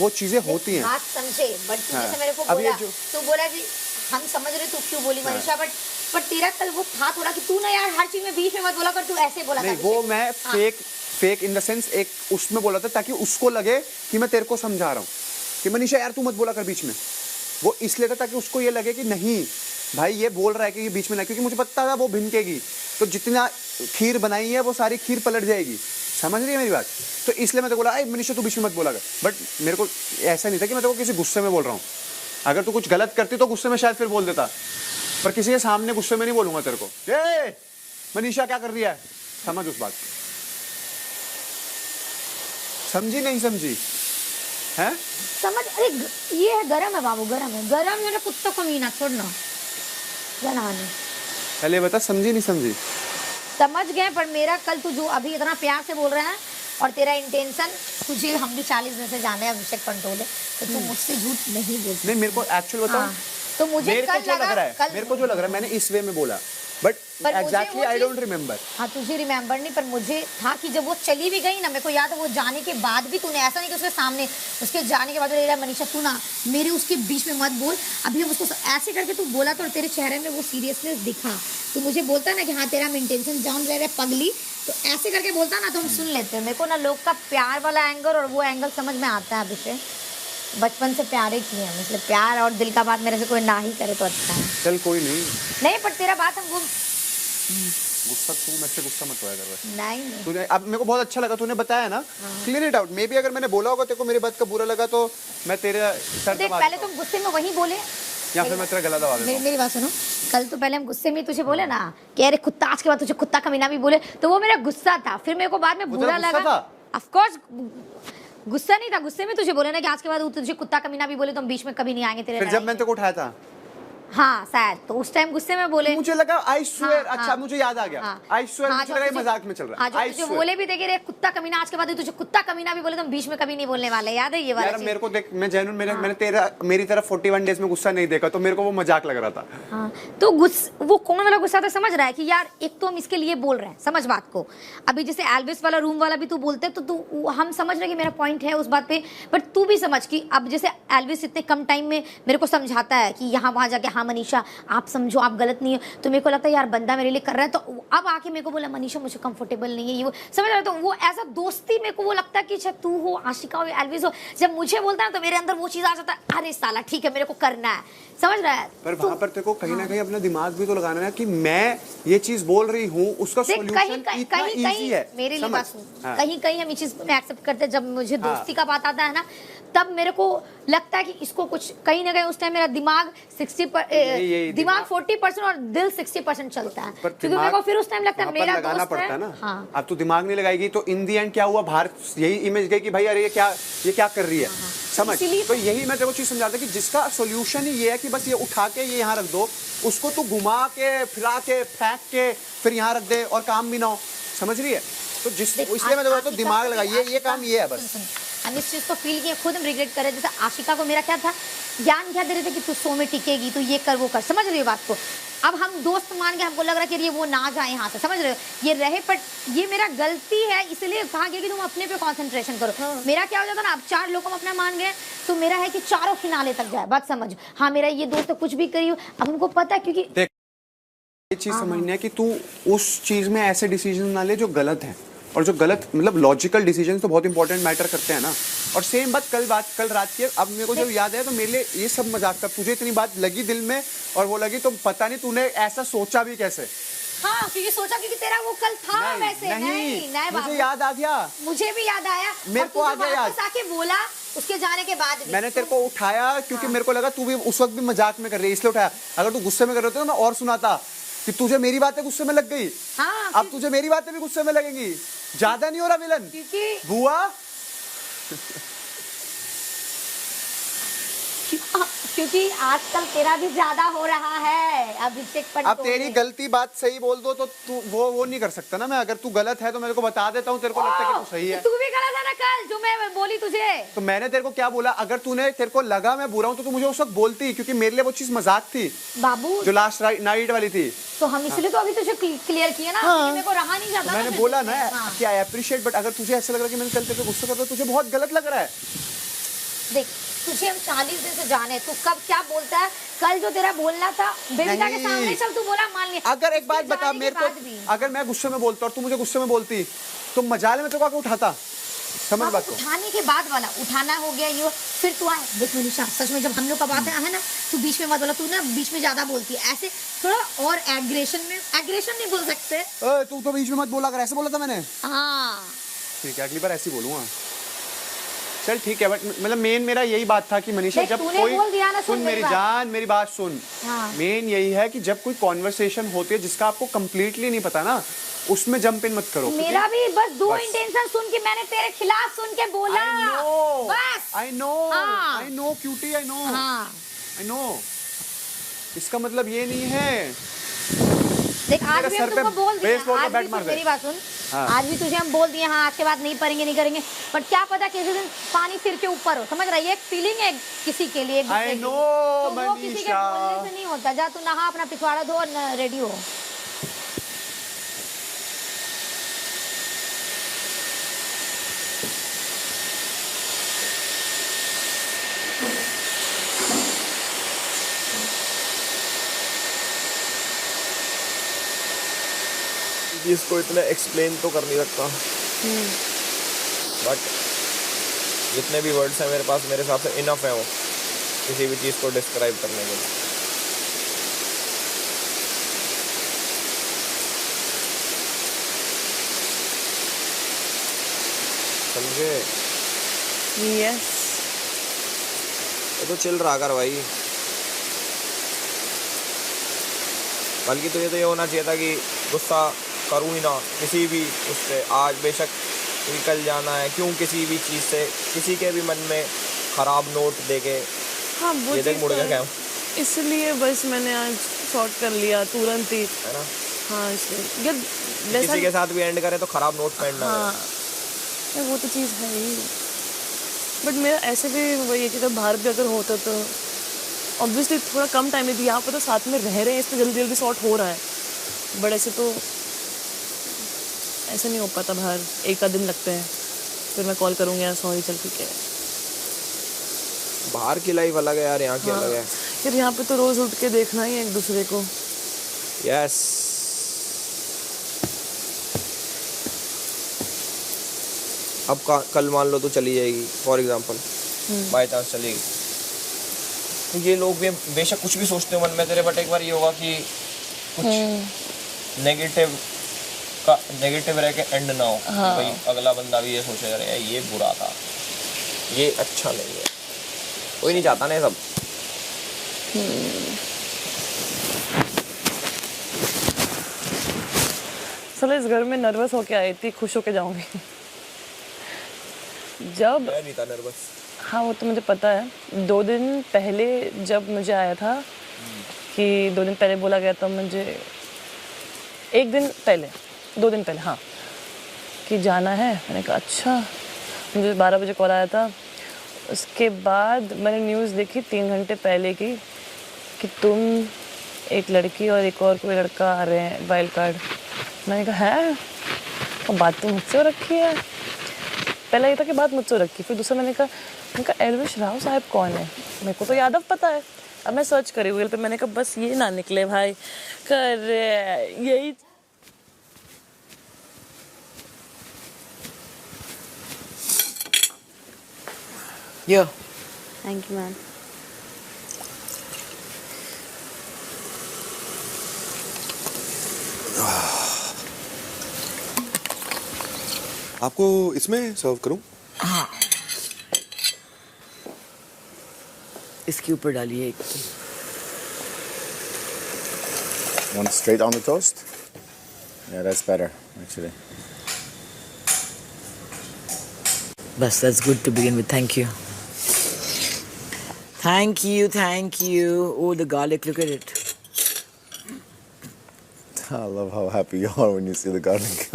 वो चीजें होती हैं। बात समझे, बट तू हाँ। जैसे मेरे को बोला, तू बोला कि हम समझ रहे तू क्यों बोली मनीषा, बट तेरा कल वो था थोड़ा कि तू ना यार हर चीज में बीच में मत बोला कर, तू ऐसे बोला नहीं, वो मैं फेक इन द सेंस एक उसमें बोला था ताकि उसको लगे कि मैं तेरे को समझा रहा हूँ कि मनीषा यार तू मत बोला कर बीच में। वो इसलिए था ताकि उसको ये लगे कि नहीं भाई ये बोल रहा है कि ये बीच में ना, क्योंकि मुझे पता था वो भिनकेगी तो जितना खीर बनाई है वो सारी खीर पलट जाएगी। समझ रही है मेरी बात? तो इसलिए मैं तो बोला मनीषा तू बीच में मत बोला कर। बट मेरे को ऐसा नहीं था कि मैं तो किसी गुस्से में बोल रहा हूँ। अगर तू कुछ गलत करती तो गुस्से में शायद फिर बोल देता, पर किसी के सामने गुस्से में नहीं बोलूंगा तेरे को ए मनीषा क्या कर रही है, समझ उस बात को। समझी नहीं समझी है? समझ। अरे ये है गरम है बाबू, गरम है, गरम है ना कुत्ता को मीना छोड़ना नहीं। पहले बता समझी नहीं समझी? समझ गए, पर मेरा कल तू जो अभी इतना प्यार से बोल रहा है और तेरा इंटेंशन, तुझे हम भी 40 दिन से जाने अभिषेक कंट्रोल है, तो तू मुझसे झूठ नहीं बोल सकती। नहीं मेरे को एक्चुअल बताऊं, तो मुझे मेरे को जो लग रहा है, मेरे को जो लग रहा है मैंने इस वे में बोला, but exactly I don't remember. हाँ तुझे रिमेम्बर नहीं, पर मुझे था कि जब वो चली भी गई ना, मेरे को याद है वो जाने के बाद भी तूने ऐसा नहीं कि उसके सामने, उसके जाने के बाद बोला मनीषा तू ना मेरे उसके बीच में मत बोल, अभी हम उसको ऐसे करके तू बोला तो तेरे चेहरे में वो सीरियसनेस दिखा। तू मुझे बोलता ना कि हाँ तेरा इंटेंशन जान रह पगली, तो ऐसे करके बोलता ना तो हम सुन लेते। मेरे को ना लोग का प्यार वाला एंगल और वो एंगल समझ में आता है। अभिषेक बचपन से प्यार ही किए हैं, मतलब प्यार और दिल का बात मेरे से कोई ना ही करे तो अच्छा है। चल कोई नहीं, पर तेरा बात हम वो गुस्सा तू मेरे से गुस्सा मत होया कर। नहीं तूने अब मेरे को बहुत अच्छा लगा तूने बताया ना, clear it out. May be अगर मैंने बोला होगा तेरे को मेरी बात का बुरा लगा तो मैं तेरे सर देख, पहले तुम गुस्से में वही बोले या फिर मैं तेरा गला दबा देता हूं। मेरी बात सुनो, कल तो पहले हम गुस्से में तुझे बोले ना कि अरे कुत्ता, आज के बाद तुझे कुत्ता कमीना भी बोले, तो वो मेरा गुस्सा था। फिर मेरे को बाद में बुरा लगा। ऑफ कोर्स गुस्सा नहीं था, गुस्से में तुझे बोले ना कि आज के बाद तुझे कुत्ता कमीना भी बोले तो हम बीच में कभी नहीं आएंगे तेरे। फिर जब मैंने तेरे को उठाया था, हाँ शायद तो उस टाइम गुस्से में बोले, मुझे लगा आई स्वेयर। अच्छा मुझे याद आ गया, आई स्वेयर मुझे लगा मजाक में चल रहा है। आज जो बोले भी देखे रे कुत्ता कमीना, आज के बाद तुझे कुत्ता कमीना भी बोले तो हम बीच में कभी नहीं बोलने वाले। याद है ये वाला? यार मेरे को देख, मैं जेन्युइन मैंने मेरी तरफ 41 डेज में गुस्सा नहीं देखा, तो मेरे को वो मजाक लग रहा था। हाँ तो वो कौन वाला गुस्सा था समझ रहा है कि यार एक तो हम इसके लिए बोल रहे हैं, समझ बात को। अभी जैसे एल्विस वाला रूम वाला भी तू बोलते तो तू हम समझ रहे कि मेरा पॉइंट है उस बात पे, बट तू भी समझ कि अब जैसे एल्विस इतने कम टाइम में मेरे को समझाता है कि यहाँ वहाँ जाके हाँ मनीषा आप समझो आप गलत नहीं है, तो मेरे को लगता है यार बंदा मेरे लिए कर रहा है। तो अब आके मेरे को बोला मनीषा मुझे कंफर्टेबल नहीं है ये वो, समझ रहा है? तो वो ऐसा दोस्ती मेरे को वो लगता है कि चाहे तू हो, आशिका हो, एल्विस हो, जब मुझे बोलता है तो मेरे अंदर वो चीज आ जाता है, अरे साला ठीक है मेरे को करना है, समझ रहा है? पर वहां पर तेरे को कहीं ना कहीं अपना दिमाग भी तो लगाना है कि मैं ये चीज बोल रही हूँ, उसका सॉल्यूशन इतना इजी है। मेरे लिए बात सुन, कहीं कहीं हम ये चीज में एक्सेप्ट करते हैं, जब मुझे दोस्ती का बात आता है ना तब मेरे को लगता है कि इसको कुछ कहीं ना कहीं उस टाइम मेरा दिमाग 40% और दिल 60% चलता है, क्योंकि मेरे को फिर उस टाइम लगता है मेरा लगाना दोस्त पड़ता है ना। हाँ। अब तू दिमाग नहीं लगाएगी तो इन दी एंड क्या हुआ, बाहर यही इमेज गई कि भाई अरे ये क्या कर रही है। समझ? तो यही मैं तेरे को चीज समझाता कि जिसका सोल्यूशन ही ये है कि बस ये उठा के ये यहाँ रख दो, उसको तू घुमा के फिरा के फेंक के फिर यहाँ रख दे और काम भी ना हो। समझ रही है? तो इसलिए मैं तो दिमाग लगाइए, ये काम ये है बस। हम इस चीज को फील किए, खुद हम रिग्रेट कर रहे। जैसे आशिका को मेरा क्या था, ज्ञान क्या दे रहे थे कि तू सो में टिकेगी, तो ये कर वो कर, समझ रही हो बात को? अब हम दोस्त मान के हमको लग रहा है कि ये वो ना जाए यहाँ से, समझ रहे हो? ये रहे, बट ये मेरा गलती है, इसलिए कहा गया कि तुम अपने पे कंसंट्रेशन करो। मेरा क्या हो जाता ना, अब 4 लोग हम अपना मान गए तो मेरा है कि चारों फिनाले तक जाए, बात समझ। हाँ मेरा ये दोस्त कुछ भी करी हो, अब हमको पता है, क्योंकि ये चीज समझनी है कि तू उस चीज में ऐसे डिसीजन ना ले जो गलत है, और जो गलत मतलब लॉजिकल डिसीजन तो बहुत इंपॉर्टेंट मैटर करते हैं ना। और सेम बात कल रात की, अब मेरे को जब याद है तो मेरे लिए ये सब मजाक था। तुझे इतनी बात लगी दिल में और वो लगी, तो पता नहीं तूने ऐसा सोचा भी कैसे। हाँ क्योंकि सोचा क्योंकि तेरा वो कल था नहीं, वैसे नहीं मुझे याद आ गया, मुझे भी याद आया, मेरे को आ गया याद। आके बोला उसके जाने के बाद मैंने तेरे को उठाया क्योंकि मेरे को लगा तू भी उस वक्त भी मजाक में कर रही है, इसलिए उठाया। अगर तू गुस्से में कर रहे होते तो मैं और सुनाता कि तुझे मेरी बातें गुस्से में लग गई। हाँ, अब तुझे मेरी बातें भी गुस्से में लगेंगी। ज्यादा नहीं हो रहा विलन बुआ? क्योंकि आजकल तेरा भी ज्यादा हो रहा है अभिषेक पर। अब तेरी गलती बात सही बोल दो तो तू वो नहीं कर सकता ना मैं। अगर तू गलत है तो मेरे को बता देता हूँ, तेरे को लगता है कि तू सही है। तू भी गलत है ना कल जो मैं बोली तुझे। तो मैंने तेरे को क्या बोला, अगर तेरे को लगा मैं बुरा हूँ तो तू मुझे उस वक्त बोलती, क्योंकि मेरे लिए वो चीज मजाक थी बाबू, जो लास्ट नाइट वाली थी। तो हम इसलिए तो अभी तुझे क्लियर किया ना, मेरे को रहा नहीं जाता। मैंने बोला ना कि आई अप्रिशिएट, बट अगर तुझे ऐसा लग रहा है कि मैंने कल तेरे को गुस्सा कर दिया, तुझे बहुत गलत लग रहा है। देख तुझे हम 40 दिन से जाने, तू कब क्या बोलता है, कल जो तेरा बोलना था बेबिका के नहीं। सामने चल तू बोला मान लिया। अगर एक बात उसके बता जाने के मेरे बाद को, भी। अगर मैं गुस्से में बोलता और तू मुझे गुस्से में बोलती तो मजाले में तो आके उठाता, समझ हाँ, बात को। उठाने के बाद वाला उठाना हो गया ये, फिर तू आए देख मनीषा, सच में जब हम लोग का बात है ना, तू बीच में मत बोला, तू ना बीच में ज्यादा बोलती है ऐसे, थोड़ा और एग्रेशन में, एग्रेशन नहीं बोल सकते। तू तो बीच में मत बोला कर, ऐसे बोला था मैंने। हाँ ठीक है, अगली बार ऐसे ही बोलूंगा। चल ठीक है, बट मतलब मेन मेरा यही बात था कि मनीषा देख, जब तूने कोई बोल दिया ना, सुन सुन मेरी मेरी बात। जान, मेरी बात सुन। हाँ। मेन यही है कि जब कोई कॉन्वर्सेशन होती है जिसका आपको कंप्लीटली नहीं पता ना, उसमें जंप इन मत करो। मेरा भी बस दो बस। इंटेंशन सुन के मैंने तेरे खिलाफ सुन के बोला। बस आई नो, हाँ। I know cutie, I know, हाँ आई नो। इसका मतलब ये नहीं है। देख, आज मेरे भी सर हम तुमको पे बोल दिए, बेसबॉल का आज बैट भी मार तुम दे। मेरी बात सुन, हाँ। आज भी तुझे हम बोल दिए हाँ आज के बाद नहीं पढ़ेंगे नहीं करेंगे, बट क्या पता किसी दिन पानी सिर के ऊपर हो, समझ रहा है, ये एक फीलिंग है किसी के लिए, एक दूसरे I के लिए। know, तो वो किसी के मनीषा। बोलने से नहीं होता। जा तू नहा, अपना पिछवाड़ा धो और रेडी हो। चीज़ को इतना एक्सप्लेन तो कर नहीं सकता, बट जितने भी वर्ड्स हैं मेरे पास, मेरे हिसाब से इनफ है वो किसी भी चीज़ को डिस्क्राइब करने के लिए। समझे? यस ये तो चिल रहा कर भाई। बल्कि तो ये होना चाहिए था कि गुस्सा करूँ ही ना किसी भी उससे, आज बेशक निकल जाना है, क्यों किसी भी चीज़ से किसी के भी मन में ख़राब नोट देके। हाँ वो ये देख चीज़ मुड़ तो गया है। क्या, इसलिए बस मैंने आज सॉर्ट कर लिया तुरंत ही। है ना? हाँ इसलिए यार जैसा किसी के साथ भी एंड करे तो ख़राब नोट पे एंड ना हाँ करे। यार वो तो चीज़ है ही, बट मेरा ऐसे भी वही है कि अगर बाहर भी अगर होता तो ऑब्वियसली थोड़ा कम टाइम है, यहाँ पर तो साथ में रह रहे हैं इसलिए जल्दी जल्दी सॉर्ट हो रहा है, बट ऐसे तो ऐसे नहीं हो पाता, बाहर एक आध दिन लगते हैं, फिर मैं कॉल करूँगी यार सॉरी चल ठीक है। बाहर की लाइफ अलग है यार, यहाँ की हाँ अलग है। यार यहाँ पे तो रोज़ उठ के देखना ही है एक दूसरे को। यस, अब कल मान लो तो चली जाएगी, फॉर एग्जांपल बाय चांस चली गई, तो ये लोग भी बेशक कुछ भी सोचते हो मन में तेरे, बट एक बार ये होगा कि कुछ नेगेटिव रह के एंड ना हो। हाँ। भाई अगला बंदा भी ये सोचेगा यार ये बुरा था, ये अच्छा नहीं है, कोई नहीं चाहता ना ये सब। चलो इस घर में नर्वस होके आई थी, खुश होके जाऊंगी जब। मैं नहीं था नर्वस। हाँ वो तो मुझे पता है, 2 दिन पहले जब मुझे आया था कि 2 दिन पहले बोला गया था मुझे, 1 दिन पहले 2 दिन पहले हाँ कि जाना है, मैंने कहा अच्छा, मुझे 12 बजे कॉल आया था। उसके बाद मैंने न्यूज़ देखी 3 घंटे पहले की कि तुम, एक लड़की और एक और कोई लड़का आ रहे हैं वाइल्ड कार्ड। मैंने कहा है, और बात तो मुझसे हो रखी है। पहला ये था कि बात मुझसे हो रखी, फिर दूसरा मैंने कहा एल्विश राव साहब कौन है, मेरे को तो यादव पता है। अब मैं सर्च करी गूगल पे, मैंने कहा बस ये ना निकले भाई, कर यही। या थैंक यू मैम। आपको इसमें सर्व करूं? हाँ, इसके ऊपर डालिए एक। Want straight on the toast? Yeah, that's better actually. बस, that's good to begin with. Thank you. Thank you, thank you. Oh, the garlic, look at it. I love how happy you are when you see the garlic.